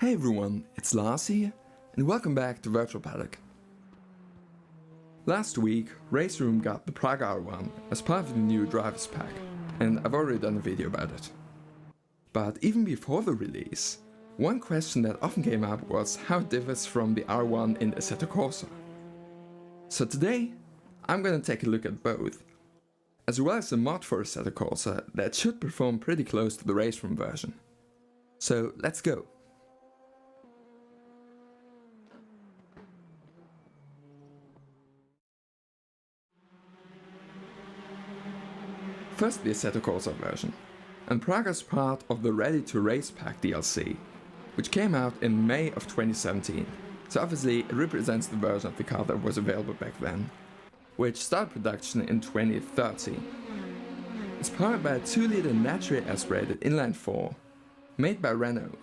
Hey everyone, it's Lars here, and welcome back to Virtual Paddock. Last week, RaceRoom got the Praga R1 as part of the new drivers pack, and I've already done a video about it. But even before the release, one question that often came up was how it differs from the R1 in Assetto Corsa. So today, I'm gonna take a look at both, as well as a mod for Assetto Corsa that should perform pretty close to the RaceRoom version. So let's go! First, the Assetto Corsa version, and Praga is part of the Ready to Race Pack DLC, which came out in May of 2017, so obviously it represents the version of the car that was available back then, which started production in 2013. It's powered by a 2-liter naturally aspirated inline-4, made by Renault,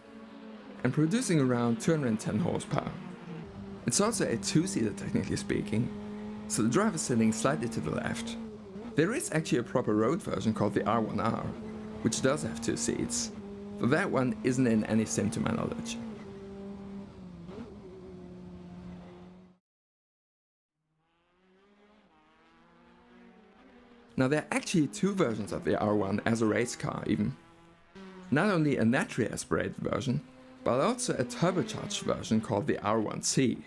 and producing around 210 horsepower. It's also a 2-seater technically speaking, so the driver is sitting slightly to the left. There is actually a proper road version called the R1R, which does have 2 seats, but that one isn't in any sim to my knowledge. Now there are actually 2 versions of the R1 as a race car even. Not only a naturally aspirated version, but also a turbocharged version called the R1T,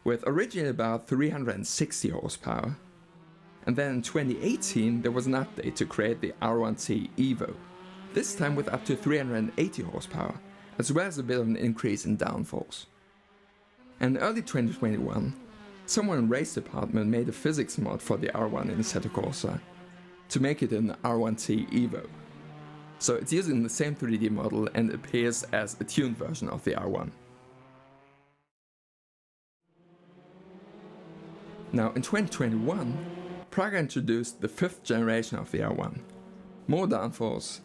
with originally about 360 horsepower. And then in 2018 there was an update to create the R1T Evo, this time with up to 380 horsepower, as well as a bit of an increase in downforce. And in early 2021, someone in race department made a physics mod for the R1 in Assetto Corsa to make it an R1T Evo. So it's using the same 3D model and appears as a tuned version of the R1. Now in 2021, Praga introduced the 5th generation of the R1. More downforce,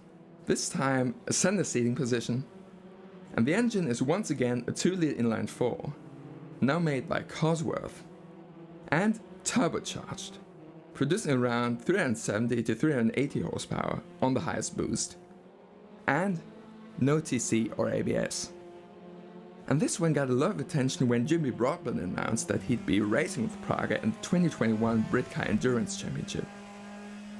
this time a center seating position, and the engine is once again a 2-liter inline-4, now made by Cosworth, and turbocharged, producing around 370 to 380 horsepower on the highest boost, and no TC or ABS. And this one got a lot of attention when Jimmy Broadbent announced that he'd be racing with Praga in the 2021 Britcar Endurance Championship.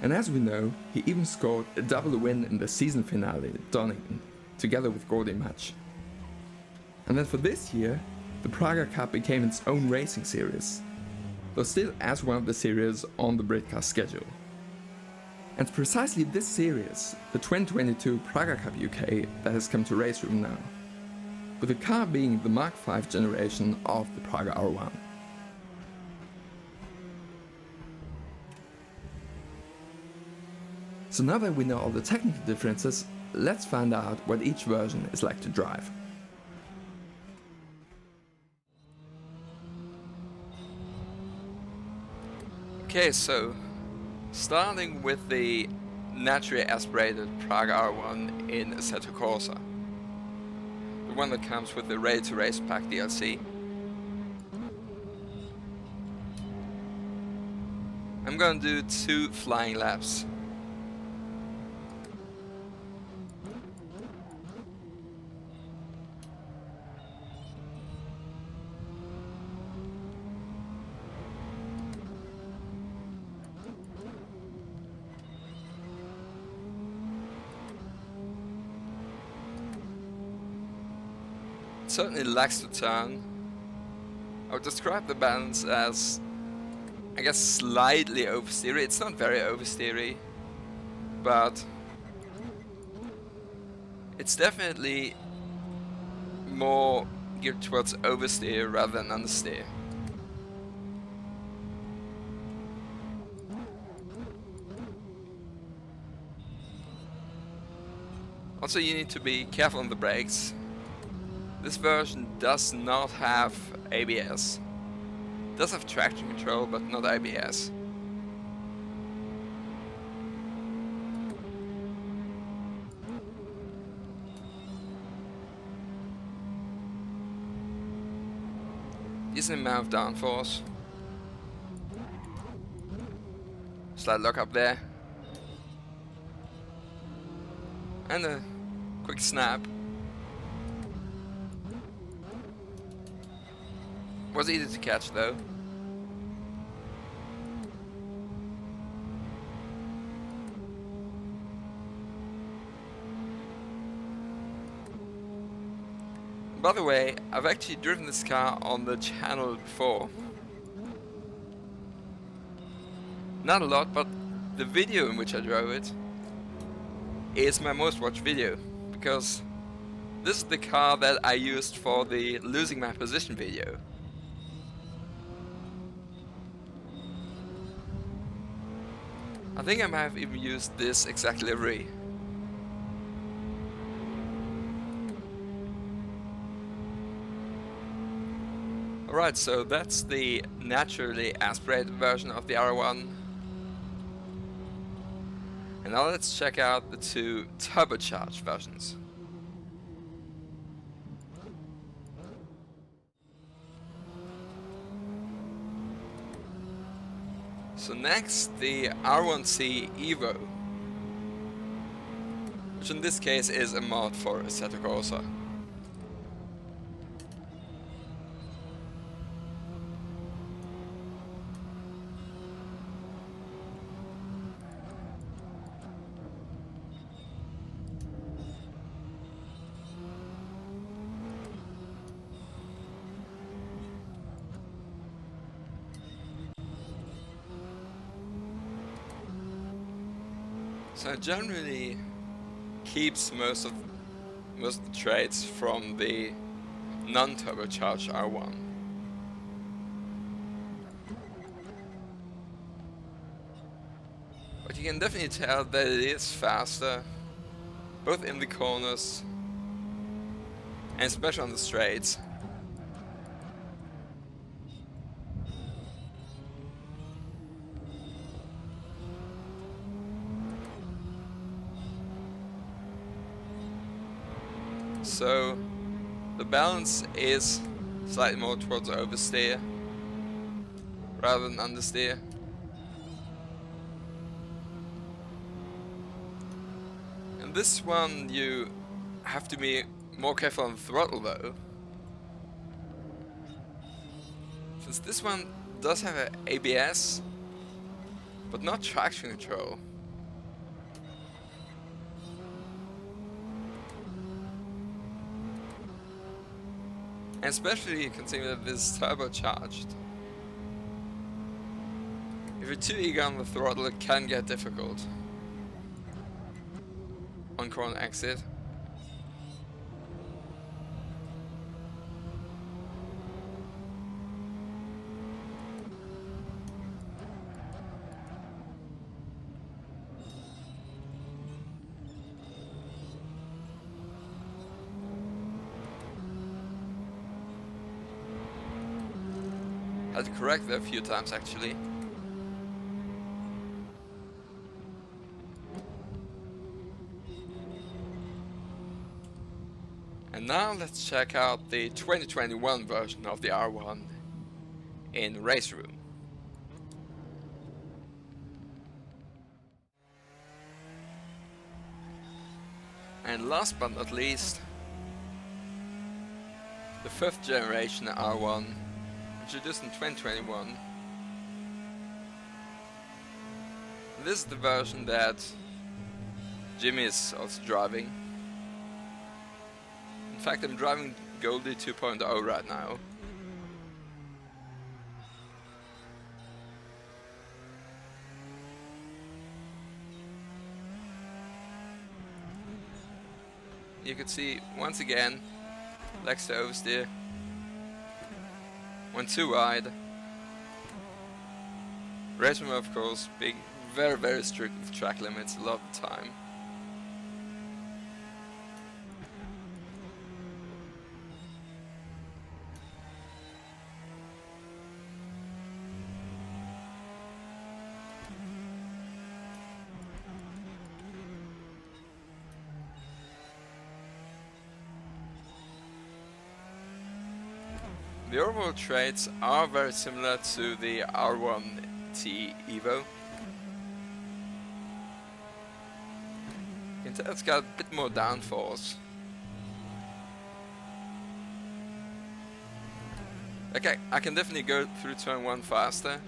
And as we know, he even scored a double win in the season finale at Donington, together with Gordy Match. And then for this year, the Praga Cup became its own racing series, though still as one of the series on the Britcar schedule. And it's precisely this series, the 2022 Praga Cup UK, that has come to RaceRoom now, with the car being the Mark V generation of the Praga R1. So now that we know all the technical differences, let's find out what each version is like to drive. Okay, so starting with the naturally aspirated Praga R1 in Assetto Corsa, the one that comes with the Ready to Race Pack DLC. I'm gonna do 2 flying laps. Certainly lacks the turn. I would describe the balance as, I guess, slightly oversteery. It's not very oversteery, but it's definitely more geared towards oversteer rather than understeer. Also, you need to be careful on the brakes. This version does not have ABS. It does have traction control, but not ABS. Decent amount of downforce. Slight lock up there. And a quick snap. Was easy to catch though. By the way, I've actually driven this car on the channel before. Not a lot, but the video in which I drove it is my most watched video, because this is the car that I used for the losing my position video. I think I might have even used this exact livery. Alright, so that's the naturally aspirated version of the R1. And now let's check out the two turbocharged versions. So next, the R1T Evo, which in this case is a mod for Assetto Corsa. So it generally keeps most of the traits from the non-turbocharged R1. But you can definitely tell that it is faster, both in the corners and especially on the straights. So the balance is slightly more towards oversteer rather than understeer. And this one you have to be more careful on the throttle though, since this one does have an ABS but not traction control. And especially considering that this is turbocharged. If you're too eager on the throttle, it can get difficult on corner exit. Had to correct that a few times actually. And now let's check out the 2021 version of the R1 in RaceRoom. And last but not least, the 5th generation R1, introduced in 2021. This is the version that Jimmy is also driving. In fact, I'm driving Goldie 2.0 right now. You can see once again, likes to oversteer. Went too wide. RaceRoom, of course, being very strict with track limits a lot of the time. The overall traits are very similar to the R1T Evo. You can tell it's got a bit more downforce. Okay, I can definitely go through turn 1 faster.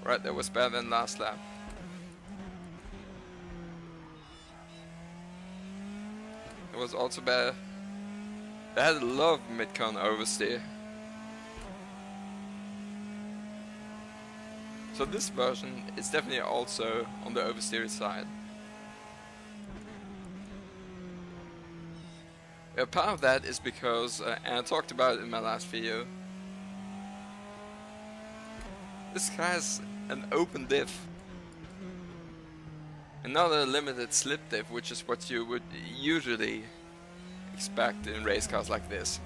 Right, that was better than last lap. It was also better. I had a lot of mid-con oversteer. So this version is definitely also on the oversteer side. Part of that is because, and I talked about it in my last video, this car has an open diff and not a limited slip diff, which is what you would usually expect in race cars like this.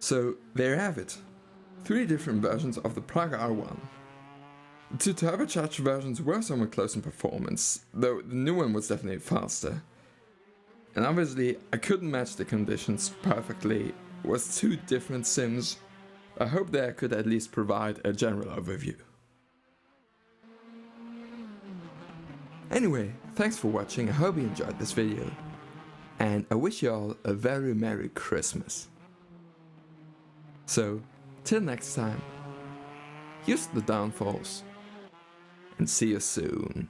So there you have it, 3 different versions of the Praga R1. The 2 turbocharged versions were somewhat close in performance, though the new one was definitely faster. And obviously I couldn't match the conditions perfectly, it was 2 different sims. I hope that I could at least provide a general overview. Anyway, thanks for watching, I hope you enjoyed this video. And I wish you all a very Merry Christmas. So, till next time, use the downfalls, and see you soon.